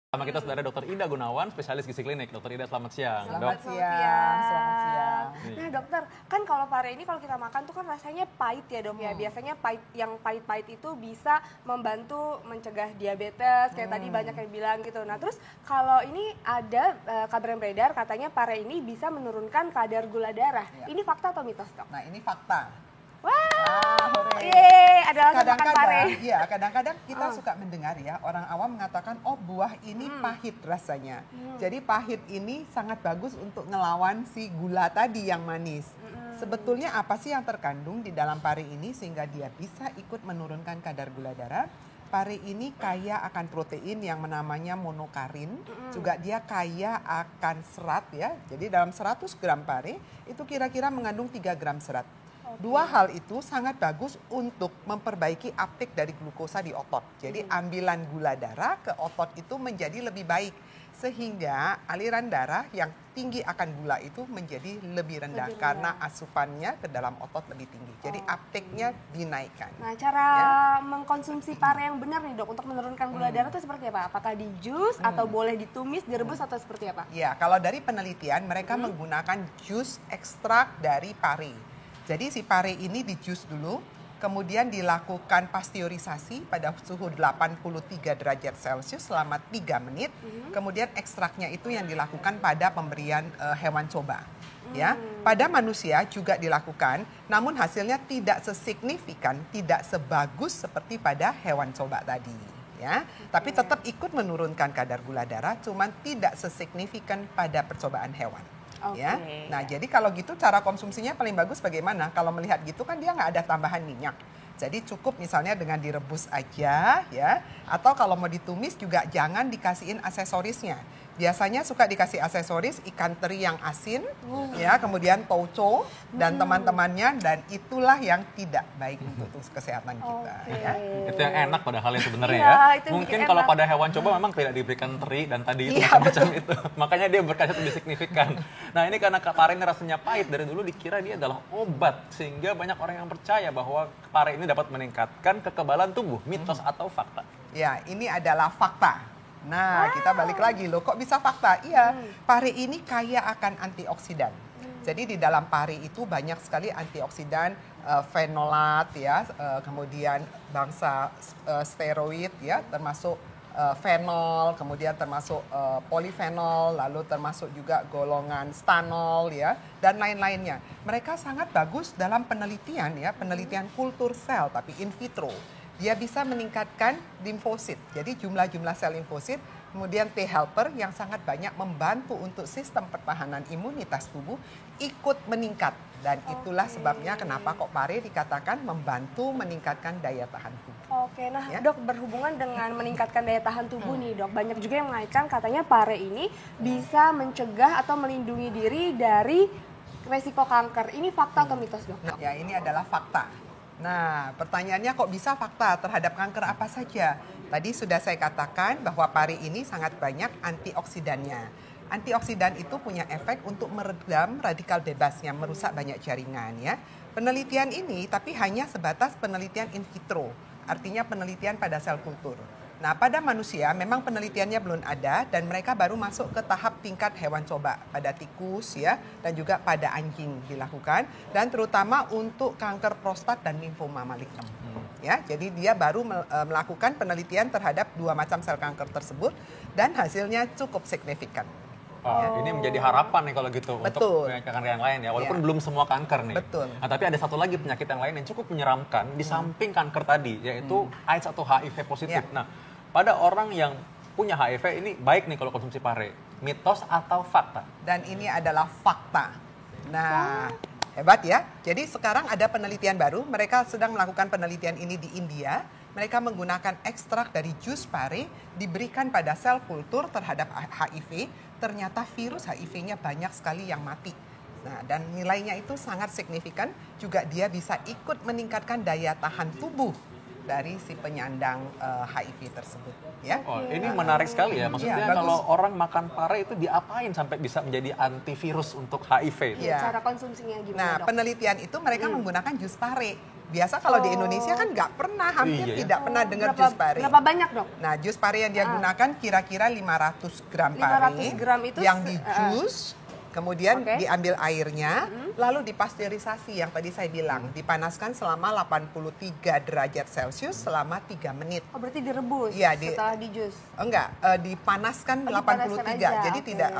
Sama kita sudah ada Dr. Ida Gunawan, spesialis gizi klinik. Dr. Ida, selamat siang. Selamat Dok. siang, selamat siang. Nah dokter, kan kalau pare ini kalau kita makan tuh kan rasanya pahit ya dok ya. Biasanya pahit, yang pahit-pahit itu bisa membantu mencegah diabetes, kayak tadi banyak yang bilang gitu. Nah terus kalau ini ada kabar yang beredar katanya pare ini bisa menurunkan kadar gula darah. Ya. Ini fakta atau mitos dok? Nah ini fakta. Wah, hore. ada langsung makan pare. Iya, kadang-kadang kita suka mendengar ya orang awam mengatakan, oh buah ini pahit rasanya. Jadi pahit ini sangat bagus untuk ngelawan si gula tadi yang manis. Sebetulnya apa sih yang terkandung di dalam pare ini sehingga dia bisa ikut menurunkan kadar gula darah? Pare ini kaya akan protein yang namanya monokarin, juga dia kaya akan serat ya. Jadi dalam 100 gram pare itu kira-kira mengandung 3 gram serat. Dua hal itu sangat bagus untuk memperbaiki uptake dari glukosa di otot. Jadi ambilan gula darah ke otot itu menjadi lebih baik. Sehingga aliran darah yang tinggi akan gula itu menjadi lebih rendah. Karena asupannya ke dalam otot lebih tinggi. Jadi uptake-nya dinaikkan. Nah cara mengkonsumsi pare yang benar nih dok untuk menurunkan gula darah itu seperti apa? Apakah di jus atau boleh ditumis, direbus atau seperti apa? Ya, kalau dari penelitian mereka menggunakan jus ekstrak dari pare. Jadi si pare ini di jus dulu, kemudian dilakukan pasteurisasi pada suhu 83 derajat Celcius selama 3 menit. Kemudian ekstraknya itu yang dilakukan pada pemberian hewan coba. Ya, pada manusia juga dilakukan, namun hasilnya tidak sesignifikan, tidak sebagus seperti pada hewan coba tadi. Ya, tapi tetap ikut menurunkan kadar gula darah, cuman tidak sesignifikan pada percobaan hewan. Ya, nah jadi kalau gitu cara konsumsinya paling bagus bagaimana? Kalau melihat gitu kan dia nggak ada tambahan minyak. Jadi cukup misalnya dengan direbus aja ya. Atau kalau mau ditumis juga jangan dikasihin aksesorisnya. Biasanya suka dikasih aksesoris ikan teri yang asin, ya, kemudian tauco dan teman-temannya, dan itulah yang tidak baik untuk kesehatan kita. Ya. Itu yang enak padahal ya sebenarnya Iya, ya. itu Mungkin bikin kalau enak. pada hewan coba memang tidak diberikan teri dan tadi itu Iya, macam-macam itu. Makanya dia berkhasiat lebih signifikan. Nah ini karena pare ini rasanya pahit, dari dulu dikira dia adalah obat. Sehingga banyak orang yang percaya bahwa pare ini dapat meningkatkan kekebalan tubuh. Mitos atau fakta? Ya, ini adalah fakta. Nah, kita balik lagi loh, kok bisa fakta? Iya, pare ini kaya akan antioksidan. Jadi di dalam pare itu banyak sekali antioksidan, fenolat ya, kemudian bangsa steroid ya, termasuk fenol, kemudian termasuk polifenol, lalu termasuk juga golongan stanol ya, dan lain-lainnya. Mereka sangat bagus dalam penelitian ya, penelitian kultur sel tapi in vitro. Dia bisa meningkatkan limfosit, jadi jumlah-jumlah sel limfosit, kemudian T helper yang sangat banyak membantu untuk sistem pertahanan imunitas tubuh ikut meningkat. Dan itulah sebabnya kenapa kok pare dikatakan membantu meningkatkan daya tahan tubuh. Oke, nah Ya. dok berhubungan dengan meningkatkan daya tahan tubuh nih dok, banyak juga yang mengaitkan katanya pare ini bisa mencegah atau melindungi diri dari resiko kanker. Ini fakta atau mitos dok? Ya, ini adalah fakta. Nah, pertanyaannya kok bisa fakta terhadap kanker apa saja? Tadi sudah saya katakan bahwa pare ini sangat banyak antioksidannya. Antioksidan itu punya efek untuk meredam radikal bebas yang merusak banyak jaringan ya. Penelitian ini tapi hanya sebatas penelitian in vitro, artinya penelitian pada sel kultur. Nah, pada manusia memang penelitiannya belum ada dan mereka baru masuk ke tahap tingkat hewan coba pada tikus ya, dan juga pada anjing dilakukan, dan terutama untuk kanker prostat dan limfoma malignem. Ya, jadi dia baru melakukan penelitian terhadap 2 macam sel kanker tersebut dan hasilnya cukup signifikan. Oh, ini menjadi harapan nih kalau gitu untuk Betul. kanker yang lain ya, walaupun Ya. belum semua kanker nih. Betul. Nah, tapi ada satu lagi penyakit yang lain yang cukup menyeramkan di samping kanker tadi, yaitu AIDS atau HIV positif. Ya. Nah, pada orang yang punya HIV ini baik nih kalau konsumsi pare. Mitos atau fakta? Dan ini adalah fakta. Nah, hebat ya. Jadi sekarang ada penelitian baru, mereka sedang melakukan penelitian ini di India. Mereka menggunakan ekstrak dari jus pare, diberikan pada sel kultur terhadap HIV. Ternyata virus HIV-nya banyak sekali yang mati. Nah, dan nilainya itu sangat signifikan, juga dia bisa ikut meningkatkan daya tahan tubuh. dari si penyandang HIV tersebut. Ya. Oh, ini menarik sekali ya. Maksudnya Iya, bagus. kalau orang makan pare itu diapain sampai bisa menjadi antivirus untuk HIV itu? Iya. Cara konsumsinya gimana, Nah, Dok? penelitian itu mereka menggunakan jus pare. Biasa kalau di Indonesia kan nggak pernah, hampir Iya ya. tidak pernah dengar jus pare. Berapa banyak, Dok? Nah, jus pare yang dia gunakan kira-kira 500 gram 500 pare gram itu yang di jus, kemudian Oke. diambil airnya, lalu dipasteurisasi yang tadi saya bilang, dipanaskan selama 83 derajat Celcius selama 3 menit. Oh, berarti direbus Iya, setelah di jus. Enggak, dipanaskan Oh, dipanaskan 83. aja, Jadi oke. tidak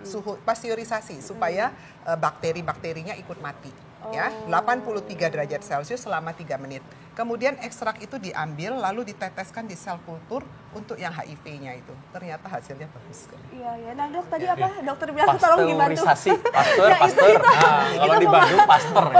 suhu pasteurisasi supaya bakteri-bakterinya ikut mati. Ya, 83 derajat Celcius selama 3 menit. Kemudian ekstrak itu diambil lalu diteteskan di sel kultur untuk yang HIV-nya itu. Ternyata hasilnya bagus sekali. Iya, ya. Nah, Dok, tadi Iya, apa? iya. Dokter bilang tolong dibantu. Pasteurisasi, pasteur, Ya, itu- pasteur. itu- Nah, kalau itu di Bandung pasteur ya.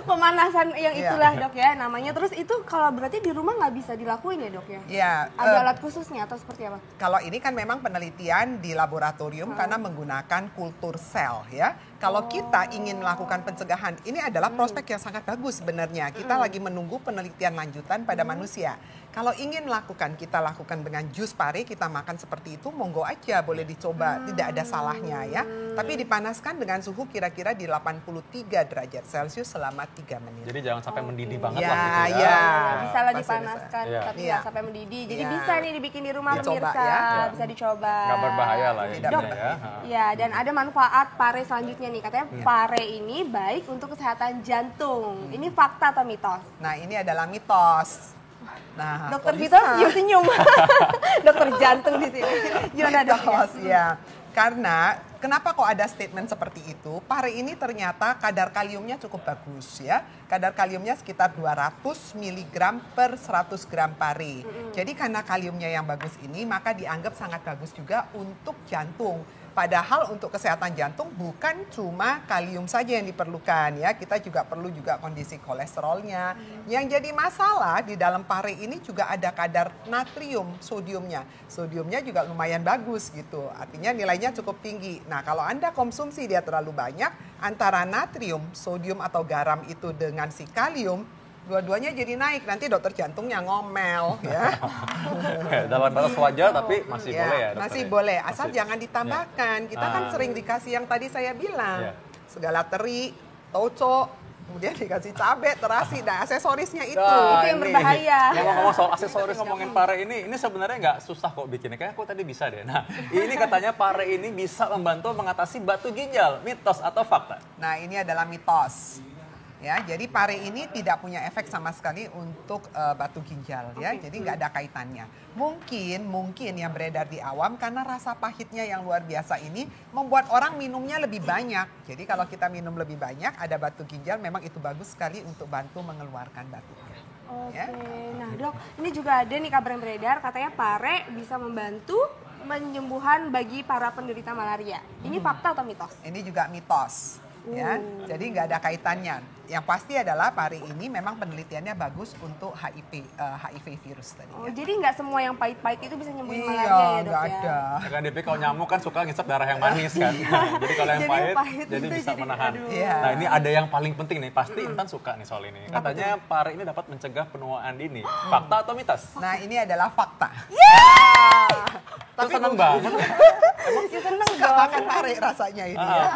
Pemanasan yang Iya. itulah, Dok, ya namanya. Terus itu kalau berarti di rumah nggak bisa dilakuin ya, Dok, ya? Ya, Ada alat khususnya atau seperti apa? kalau ini kan memang penelitian di laboratorium karena menggunakan kultur sel ya. Kalau kita ingin melakukan pencegahan, ini adalah prospek yang sangat bagus sebenarnya. Kita lagi menunggu penelitian lanjutan pada manusia. Kalau ingin lakukan, kita lakukan dengan jus pare, kita makan seperti itu, monggo aja boleh dicoba, tidak ada salahnya ya. Tapi dipanaskan dengan suhu kira-kira di 83 derajat Celcius selama 3 menit. Jadi jangan sampai mendidih banget Ya, lah gitu ya. ya. Bisa lah pasti dipanaskan, bisa. tapi Iya. nggak sampai mendidih. Jadi Iya. bisa nih dibikin di rumah, Dicoba, pemirsa. ya. Bisa dicoba. Nggak berbahaya lah ya. Tidak intinya berbahaya. ya. Ya, dan ada manfaat pare selanjutnya nih. Katanya pare ini baik untuk kesehatan jantung. Ini fakta atau mitos? Nah, ini adalah mitos. Nah, Dokter kok Vito bisa? senyum-senyum. Dokter jantung di sini. Gimana, Dok? Mitos, ya. Karena kenapa kok ada statement seperti itu? Pare ini ternyata kadar kaliumnya cukup bagus ya. Kadar kaliumnya sekitar 200 mg per 100 gram pare. Jadi karena kaliumnya yang bagus ini maka dianggap sangat bagus juga untuk jantung. Padahal untuk kesehatan jantung bukan cuma kalium saja yang diperlukan ya. Kita juga perlu juga kondisi kolesterolnya. Yang jadi masalah di dalam pare ini juga ada kadar natrium, sodiumnya. Sodiumnya juga lumayan bagus gitu. Artinya nilainya cukup tinggi. Nah, kalau Anda konsumsi dia terlalu banyak antara natrium, sodium atau garam itu dengan si kalium, dua-duanya jadi naik. Nanti dokter jantungnya ngomel ya. Oke, dalam batas wajar tapi masih Ya, boleh ya dokter? masih ya? boleh, asal Masih. jangan ditambahkan. Kita kan Ah. sering dikasih yang tadi saya bilang. Iya. Segala teri, toco, kemudian dikasih cabai, terasi, dan aksesorisnya itu. Nah, Itu yang ini. berbahaya. Ngomong-ngomong soal aksesoris, ngomongin pare ini sebenarnya nggak susah kok bikinnya. Kayaknya aku tadi bisa deh. Nah, ini katanya pare ini bisa membantu mengatasi batu ginjal. Mitos atau fakta? Nah, ini adalah mitos. Ya, jadi pare ini tidak punya efek sama sekali untuk batu ginjal ya. Jadi nggak ada kaitannya. Mungkin yang beredar di awam karena rasa pahitnya yang luar biasa ini membuat orang minumnya lebih banyak. Jadi kalau kita minum lebih banyak ada batu ginjal memang itu bagus sekali untuk bantu mengeluarkan batunya. Oke, Ya. nah Dok, ini juga ada nih kabar yang beredar, katanya pare bisa membantu penyembuhan bagi para penderita malaria. Ini fakta atau mitos? Ini juga mitos. Ya, jadi nggak ada kaitannya. Yang pasti adalah pare ini memang penelitiannya bagus untuk HIV virus tadi. Oh, Ya. jadi nggak semua yang pahit-pahit itu bisa nyembuhin malaria ya, Iya, Dok, nggak ya? ada. Ya kan DP kalau nyamuk kan suka ngisep darah yang manis kan. Jadi kalau yang Jadi yang pahit, pahit jadi itu bisa jadi, menahan. aduh. Iya. Nah ini ada yang paling penting nih, pasti Intan suka nih soal ini. Katanya pare ini dapat mencegah penuaan dini. Fakta atau mitos? Nah, ini adalah fakta. Tapi seneng banget. Emang sih seneng Suka dong. makan pare rasanya ini ya.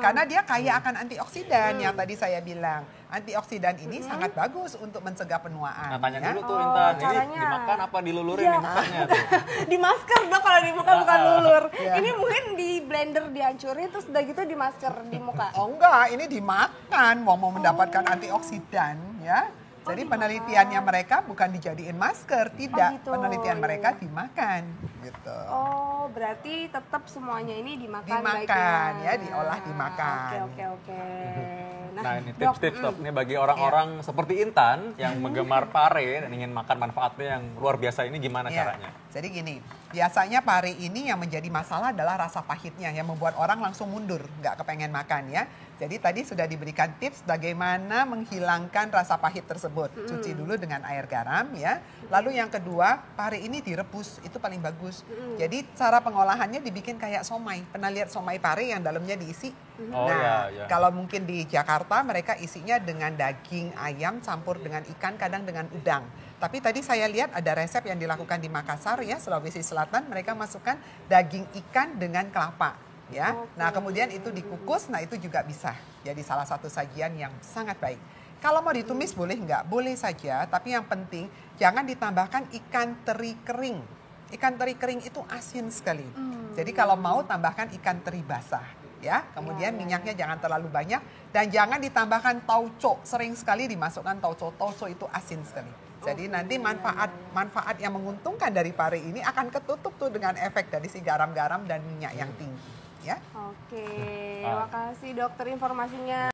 Karena dia kaya akan antioksidan yang tadi saya bilang. Antioksidan ini sangat bagus untuk mencegah penuaan. Nah tanya ya. dulu tuh Intan, ini caranya. dimakan apa dilulurin Iya. nih makannya tuh? Di masker Dok, kalau di muka bukan lulur. Iya. Ini mungkin di blender dihancurin terus udah gitu di masker di muka. Oh enggak, ini dimakan mau mendapatkan antioksidan ya. Jadi penelitiannya mereka bukan dijadiin masker, tidak. gitu. Penelitian Iya, mereka iya. dimakan gitu. Oh, berarti tetap semuanya ini dimakan Dimakan, baiknya. ya, diolah dimakan. Oke. Nah ini Dok, tips-tips Dok, ini bagi orang-orang seperti Intan yang menggemar pare dan ingin makan manfaatnya yang luar biasa ini gimana Ya, caranya? jadi gini, biasanya pare ini yang menjadi masalah adalah rasa pahitnya yang membuat orang langsung mundur, nggak kepengen makan ya. Jadi tadi sudah diberikan tips bagaimana menghilangkan rasa pahit tersebut. Cuci dulu dengan air garam ya. Lalu yang kedua, pare ini direbus, itu paling bagus. Jadi cara pengolahannya dibikin kayak somai. Pernah lihat somai pare yang dalamnya diisi Oh Nah, ya, ya. kalau mungkin di Jakarta mereka isinya dengan daging ayam campur dengan ikan, kadang dengan udang. Tapi tadi saya lihat ada resep yang dilakukan di Makassar ya, Sulawesi Selatan, mereka masukkan daging ikan dengan kelapa ya. Nah, kemudian itu dikukus, nah itu juga bisa jadi salah satu sajian yang sangat baik. Kalau mau ditumis boleh nggak? Boleh saja, tapi yang penting jangan ditambahkan ikan teri kering. Ikan teri kering itu asin sekali. Jadi kalau mau tambahkan ikan teri basah. Ya, kemudian minyaknya jangan terlalu banyak dan jangan ditambahkan tauco. Sering sekali dimasukkan tauco. Tauco itu asin sekali. Jadi nanti manfaat yang menguntungkan dari pare ini akan ketutup tuh dengan efek dari si garam-garam dan minyak yang tinggi, ya. Oke, makasih dokter informasinya.